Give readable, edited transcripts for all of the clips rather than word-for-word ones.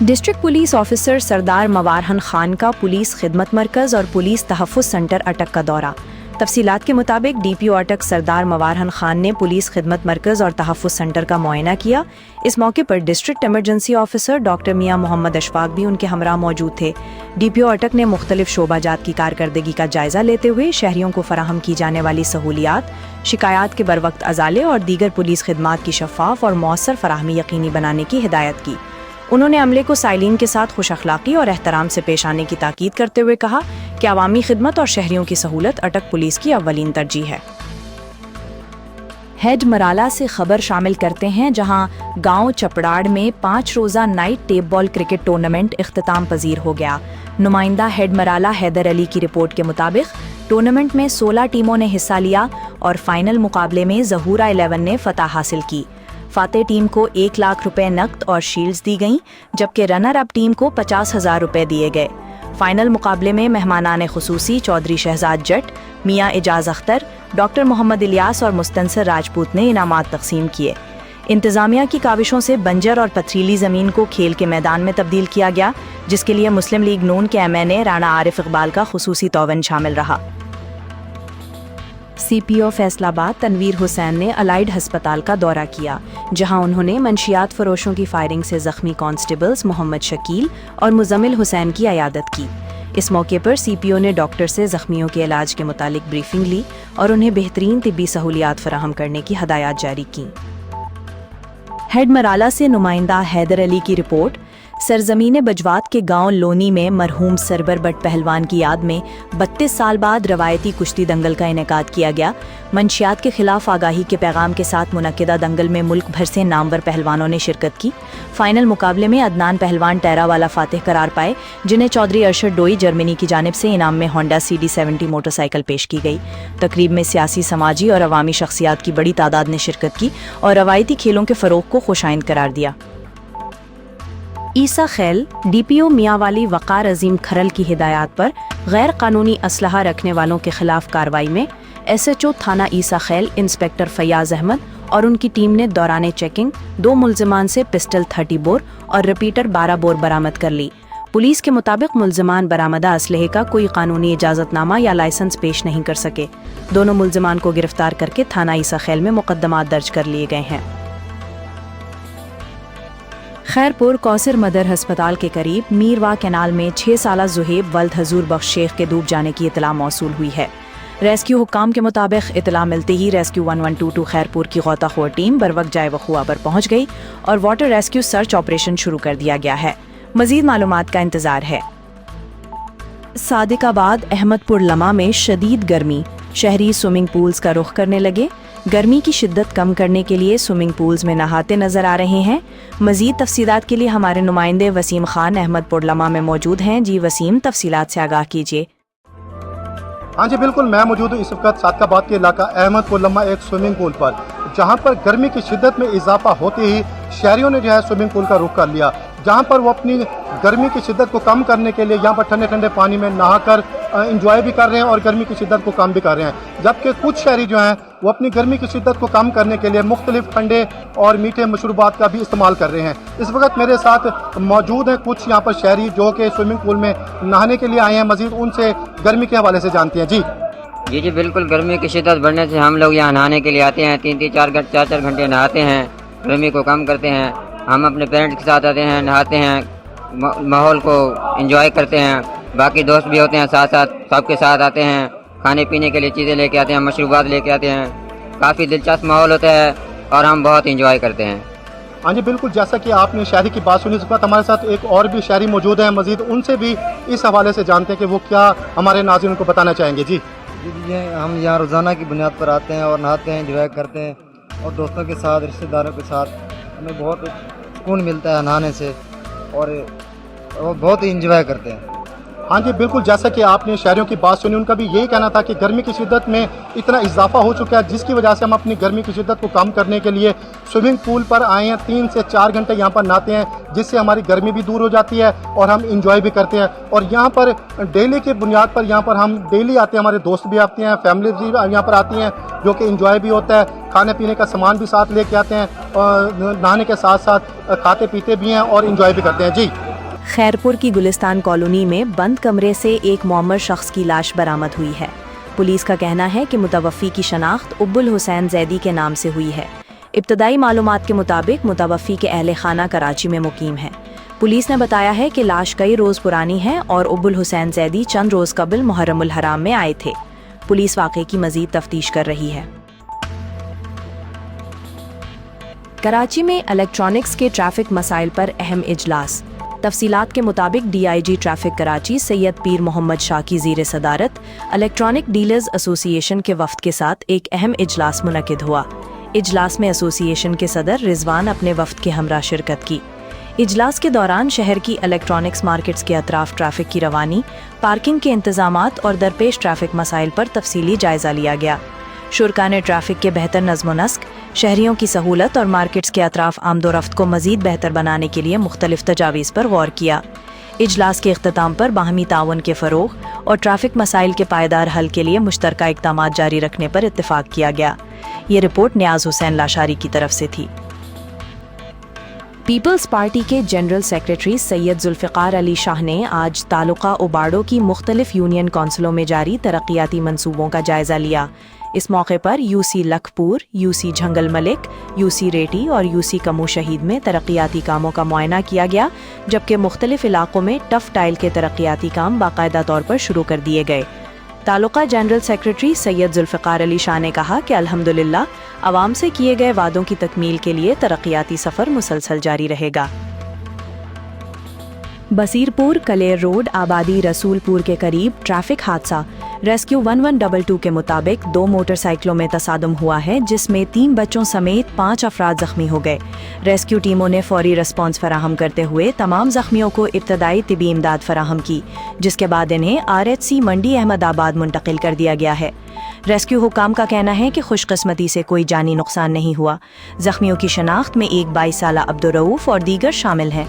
District police officer सरदार मवारहन खान का police खिदमत मरकज़ और पुलिस तहफ़्फ़ुज़ सेंटर अटक का दौरा। तफसीलात के मुताबिक डीपीओ अटक सरदार मवारहन खान ने पुलिस खिदमत मरकज़ और तहफ़्फ़ुज़ सेंटर का मुआयना किया। इस मौके पर डिस्ट्रिक्ट इमरजेंसी ऑफिसर डॉक्टर मियां मोहम्मद अशफाक भी उनके हमरा मौजूद थे। डीपीओ अटक ने मुख्तलिफ शोबाजात की कारकर्दगी का जायज़ा लेते हुए शहरियों को फराहम की जाने वाली सहूलियात, शिकायत के बरवक्त अजाले और दीगर पुलिस खिदमात की शफ़ाफ़ और मौसर फराहमी यकीनी बनाने की हिदायत की। उन्होंने अमले को साइलिन के साथ खुश अखलाक़ी और एहतराम से पेश आने की ताकीद करते हुए कहा कि अवामी खिदमत और शहरियों की सहूलत अटक पुलिस की अव्वलीन तरजीह है। हेड मराला से खबर शामिल करते हैं, जहां गांव चपड़ाड़ में 5 रोज़ा night tape ball cricket tournament इख्तिताम पजीर हो गया। नुमाइंदा हेड मराला हैदर अली की रिपोर्ट के मुताबिक टूर्नामेंट में 16 टीमों ने हिस्सा लिया और फाइनल मुकाबले में ज़हूरा 11 ने फतह हासिल की। फातेह टीम को 1 लाख रुपए नकद और शील्ड्स दी गईं, जबकि रनर अप टीम को 50,000 रुपए दिए गए। फाइनल मुकाबले में मेहमानान खुसूसी चौधरी शहजाद जट, मियां एजाज अख्तर, डॉक्टर मोहम्मद इलियास और मुस्तनसर राजपूत ने इनामात तकसीम किए। इंतजामिया की काविशों से बंजर और पथरीली ज़मीन को खेल के मैदान में तब्दील किया गया, जिसके लिए मुस्लिम लीग नून के MNA राना आरिफ इकबाल का खुसूसी तौवन शामिल रहा। CPO फैसलाबाद तनवीर हुसैन ने अलाइड हस्पताल का दौरा किया, जहां उन्होंने मंशियात फरोशों की फायरिंग से जख्मी कांस्टेबल्स मोहम्मद शकील और मुजम्मिल हुसैन की अयादत की। इस मौके पर CPO ने डॉक्टर से जख्मियों के इलाज के मुतालिक ब्रीफिंग ली और उन्हें बेहतरीन तिब्बी सहूलियात फराहम करने की हदायत जारी की। हेड मराला से नुमाइंदा हैदर अली की रिपोर्ट। सरजमीन बजवात के गांव लोनी में मरहूम सरबर बट पहलवान की याद में 32 साल बाद रवायती कुश्ती दंगल का इनेकाद किया गया। मंशियात के खिलाफ आगाही के पैगाम के साथ मुनक्किदा दंगल में मुल्क भर से नामवर पहलवानों ने शिरकत की। फाइनल मुकाबले में अदनान पहलवान टैरा वाला फातिह करार पाए, जिन्हें चौधरी अरशद डोई जर्मनी की जानिब से इनाम में होंडा CD70 मोटरसाइकिल पेश की गई। तकरीब में सियासी, समाजी और अवामी शख्सियात की बड़ी तादाद ने शिरकत की और रवायती खेलों के फ़रोग को खुशाइंद करार दिया। ईसा खैल DPO मियांवाली वक़ार अजीम खरल की हिदायत पर गैर कानूनी असलहा रखने वालों के खिलाफ कार्रवाई में SHO थाना ईसा खैल इंस्पेक्टर फयाज अहमद और उनकी टीम ने दौरान चेकिंग 2 मुल्ज़िमान से पिस्टल 30 बोर और रिपीटर 12 बोर बरामद कर ली। पुलिस के मुताबिक मुल्ज़िमान बरामदा असलहे का कोई कानूनी इजाज़तनामा या लाइसेंस पेश नहीं कर सके। दोनों मुल्ज़िमान को गिरफ्तार करके थाना ईसा खैल में मुकदमात दर्ज कर लिए गए हैं। खैरपुर कौसर मदर हस्पताल के करीब मीरवा कैनाल में 6 साला जुहेब वल्द हजूर बख्श शेख के डूब जाने की इतला मौसूल हुई है। रेस्क्यू हुक्काम के मुताबिक इतला मिलते ही रेस्क्यू 1122 खैरपुर की गौताखोर टीम बरवक्त जाए वखुआ पर पहुंच गई और वाटर रेस्क्यू सर्च ऑपरेशन शुरू कर दिया गया है। मजीद मालूमात का इंतजार है। सादिकाबाद अहमदपुर लमा में शदीद गर्मी, शहरी स्विमिंग पूल्स का रुख करने लगे। गर्मी की शिद्दत कम करने के लिए स्विमिंग पूल्स में नहाते नजर आ रहे हैं। मजीद तफसीलात के लिए हमारे नुमाइंदे वसीम खान अहमदपुर लमा में मौजूद हैं। जी वसीम, तफसीलात से आगाह कीजिए। हाँ जी बिल्कुल, मैं मौजूद हूँ इस वक्त सादिकाबाद के इलाका अहमदपुर लमा एक स्विमिंग पूल पर, जहाँ पर गर्मी की शिद्दत में इजाफा होते ही शहरियों ने जो है स्विमिंग पूल का रुख कर लिया, जहाँ पर वो अपनी गर्मी की शिद्दत को कम करने के लिए यहाँ पर ठंडे ठंडे पानी में नहाकर इंजॉय भी कर रहे हैं और गर्मी की शिद्दत को कम भी कर रहे हैं। जबकि कुछ शहरी जो हैं वो अपनी गर्मी की शिद्दत को कम करने के लिए मुख्तलिफ ठंडे और मीठे मशरूबात का भी इस्तेमाल कर रहे हैं। इस वक्त मेरे साथ मौजूद हैं कुछ यहाँ पर शहरी जो कि स्विमिंग पूल में नहाने के लिए आए हैं। मजीद उनसे गर्मी के हवाले से जानते हैं। जी बिल्कुल, गर्मी की शिद्दत बढ़ने से हम लोग यहाँ नहाने के लिए आते हैं। 3-4 घंटे नहाते हैं, गर्मी को कम करते हैं। हम अपने पेरेंट्स के साथ आते हैं, नहाते हैं, माहौल को एंजॉय करते हैं। बाकी दोस्त भी होते हैं साथ साथ, सबके साथ आते हैं, खाने पीने के लिए चीज़ें लेके आते हैं, मशरूबात लेके आते हैं। काफ़ी दिलचस्प माहौल होता है और हम बहुत एंजॉय करते हैं। हाँ जी बिल्कुल, जैसा कि आपने शहरी की बात सुनी, इस वक्त हमारे साथ एक और भी शहरी मौजूद हैं। मजीद उनसे भी इस हवाले से जानते हैं कि वो क्या हमारे नाज़रीन को बताना चाहेंगे। जी हम यहाँ रोज़ाना की बुनियाद पर आते हैं और नहाते हैं, एंजॉय करते हैं और दोस्तों के साथ, रिश्तेदारों के साथ हमें बहुत सुकून मिलता है नहाने से और बहुत ही एंजॉय करते हैं। हाँ जी बिल्कुल, जैसा कि आपने शहरियों की बात सुनी, उनका भी यही कहना था कि गर्मी की शिद्दत में इतना इजाफा हो चुका है, जिसकी वजह से हम अपनी गर्मी की शिद्दत को कम करने के लिए स्विमिंग पूल पर आए हैं। 3 से 4 घंटे यहाँ पर नहाते हैं, जिससे हमारी गर्मी भी दूर हो जाती है और हम इंजॉय भी करते हैं। और यहाँ पर डेली की बुनियाद पर यहाँ पर हम डेली आते हैं, हमारे दोस्त भी आते हैं, फैमिली भी यहाँ पर आती हैं, जो कि इंजॉय भी होता है। खाने पीने का सामान भी साथ लेके आते हैं और नहाने के साथ साथ खाते पीते भी हैं और इंजॉय भी करते हैं। जी खैरपुर की गुलिस्तान कॉलोनी में बंद कमरे से एक मुअम्मर शख्स की लाश बरामद हुई है। पुलिस का कहना है कि मुतवफ़्फ़ी की शनाख्त उब्बुल हुसैन जैदी के नाम से हुई है। इब्तदाई मालूमात के मुताबिक मुतवफ़्फ़ी के अहले खाना कराची में मुकीम है। पुलिस ने बताया है कि लाश कई रोज़ पुरानी है और उब्बुल हुसैन जैदी चंद रोज़ कबल मुहर्रमुल हराम में आए थे। पुलिस वाक़े की मज़ीद तफ्तीश कर रही है। कराची में इलेक्ट्रॉनिक्स के ट्रैफिक मसाइल पर अहम इजलास। तफसीलात के मुताबिक DIG ट्रैफिक कराची सैयद पीर मोहम्मद शाह की ज़ीर सदारत इलेक्ट्रॉनिक डीलर्स एसोसिएशन के वफ़द के साथ एक अहम इजलास मुनक़िद हुआ। इजलास में एसोसिएशन के सदर रिजवान अपने वफ़द के हमरा शिरकत की। इजलास के दौरान शहर की इलेक्ट्रॉनिक्स मार्केट्स के अतराफ ट्रैफिक की रवानी, पार्किंग के इंतज़ामात और दरपेश ट्रैफिक मसाइल पर तफसीली जायज़ा लिया गया। शुरका ने ट्रैफिक के बेहतर नज़्म नस्क, शहरियों की सहूलत और मार्केट्स के अतराफ आमदोरफ्त को मज़ीद बेहतर बनाने के लिए मुख्तलिफ तजावीज़ पर गौर किया। इजलास के इख्तिताम पर बाहमी ताउन के फ़रोग़ और ट्रैफिक मसाइल के पायदार हल के लिए मुश्तरका इक़दामात जारी रखने पर इत्तिफ़ाक़ किया गया। ये रिपोर्ट नियाज़ हुसैन लाशारी की तरफ से थी। पीपल्स पार्टी के जनरल सेक्रेटरी सैयद जुल्फ़िकार अली शाह ने आज तालुका उबाड़ो की मुख्तलिफ यूनियन कौंसिलों में जारी तरक्याती मंसूबों का जायज़ा लिया। इस मौके पर UC लखपुर, UC झंगल मलिक, UC रेटी और UC कमू शहीद में तरक्याती कामों का मुआयना किया गया, जबकि मुख्तलिफ इलाकों में टफ टाइल के तरक्याती काम बाकायदा तौर पर शुरू कर दिए गए। तालुका जनरल सेक्रेटरी सैयद जुल्फ़िकार अली शाह ने कहा कि अल्हम्दुलिल्लाह आवाम से किए गए वादों की तकमील के लिए तरक्याती सफ़र मुसलसल जारी रहेगा। बसीरपुर कलेर रोड आबादी रसूलपुर के करीब ट्रैफिक हादसा। रेस्क्यू 1122 के मुताबिक 2 मोटरसाइकिलों में तसादम हुआ है, जिसमें 3 बच्चों समेत 5 अफराद जख्मी हो गए। रेस्क्यू टीमों ने फौरी रिस्पांस फराहम करते हुए तमाम जख्मियों को इब्तदाई तिबी इमदाद फराहम की, जिसके बाद इन्हें RHC मंडी अहमदाबाद मुंतकिल कर दिया गया है। रेस्क्यू हुकाम का कहना है कि खुशकिस्मती से कोई जानी नुकसान नहीं हुआ। जख्मियों की शनाख्त में एक 22 साला अब्दुर्रऊफ और दीगर शामिल हैं।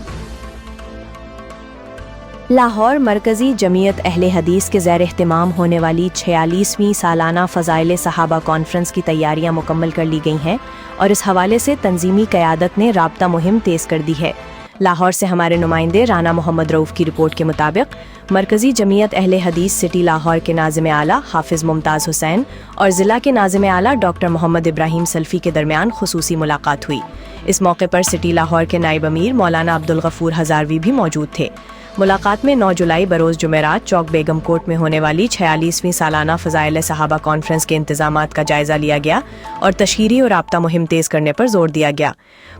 लाहौर मरकज़ी जमीयत अहले हदीस के ज़ैर एहतिमाम होने वाली 46वीं सालाना फ़ज़ाइल सहाबा कॉन्फ्रेंस की तैयारियां मुकम्मल कर ली गई हैं और इस हवाले से तंजीमी क़यादत ने राब्ता मुहिम तेज़ कर दी है। लाहौर से हमारे नुमाइंदे राना मोहम्मद रऊफ़ की रिपोर्ट के मुताबिक मरकज़ी जमीयत अहले हदीस सिटी लाहौर के नाज़िम आला हाफिज़ मुमताज़ हुसैन और ज़िला के नाज़िम आला डॉक्टर मोहम्मद इब्राहिम सल्फ़ी के दरमियान खुसूसी मुलाकात हुई। इस मौके पर सिटी लाहौर के नायब अमीर मौलाना अब्दुल गफूर हज़ारवी भी मौजूद थे। मुलाकात में 9 जुलाई बरोज़ जुमेरात चौक बेगम कोट में होने वाली 46वीं सालाना फ़ज़ाइल सहाबा कॉन्फ्रेंस के इंतज़ामात का जायज़ा लिया गया और तशहीरी और राब्ता मुहिम तेज़ करने पर जोर दिया गया।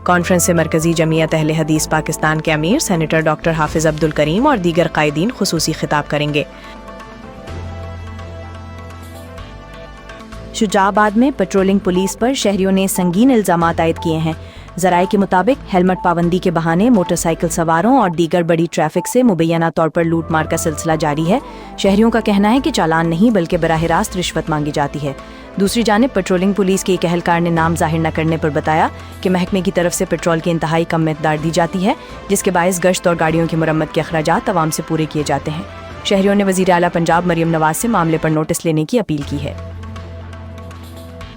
कॉन्फ्रेंस से मरकज़ी जमीयत अहले हदीस पाकिस्तान के अमीर सेनेटर डॉक्टर हाफिज़ अब्दुल करीम और दीगर कायदीन खुसूसी खिताब करेंगे। शुजाबाद में पेट्रोलिंग पुलिस पर शहरियों ने संगीन इल्ज़ामात आयद किए हैं। ज़राए के मुताबिक हेलमेट पाबंदी के बहाने मोटरसाइकिल सवारों और दीगर बड़ी ट्रैफिक से मुबैना तौर पर लूट मार का सिलसिला जारी है। शहरियों का कहना है कि चालान नहीं बल्कि बराह रास्त रिश्वत मांगी जाती है। दूसरी जानिब पेट्रोलिंग पुलिस के एक अहलकार ने नाम जाहिर न करने पर बताया कि महकमे की तरफ से पेट्रोल की इंतहाई कम मिक़दार दी जाती है, जिसके बायस गश्त और गाड़ियों की मुरम्मत के अखराजात आवाम से पूरे किए जाते हैं। शहरियों ने वज़ीर आला पंजाब मरियम नवाज से मामले पर नोटिस लेने की अपील की है।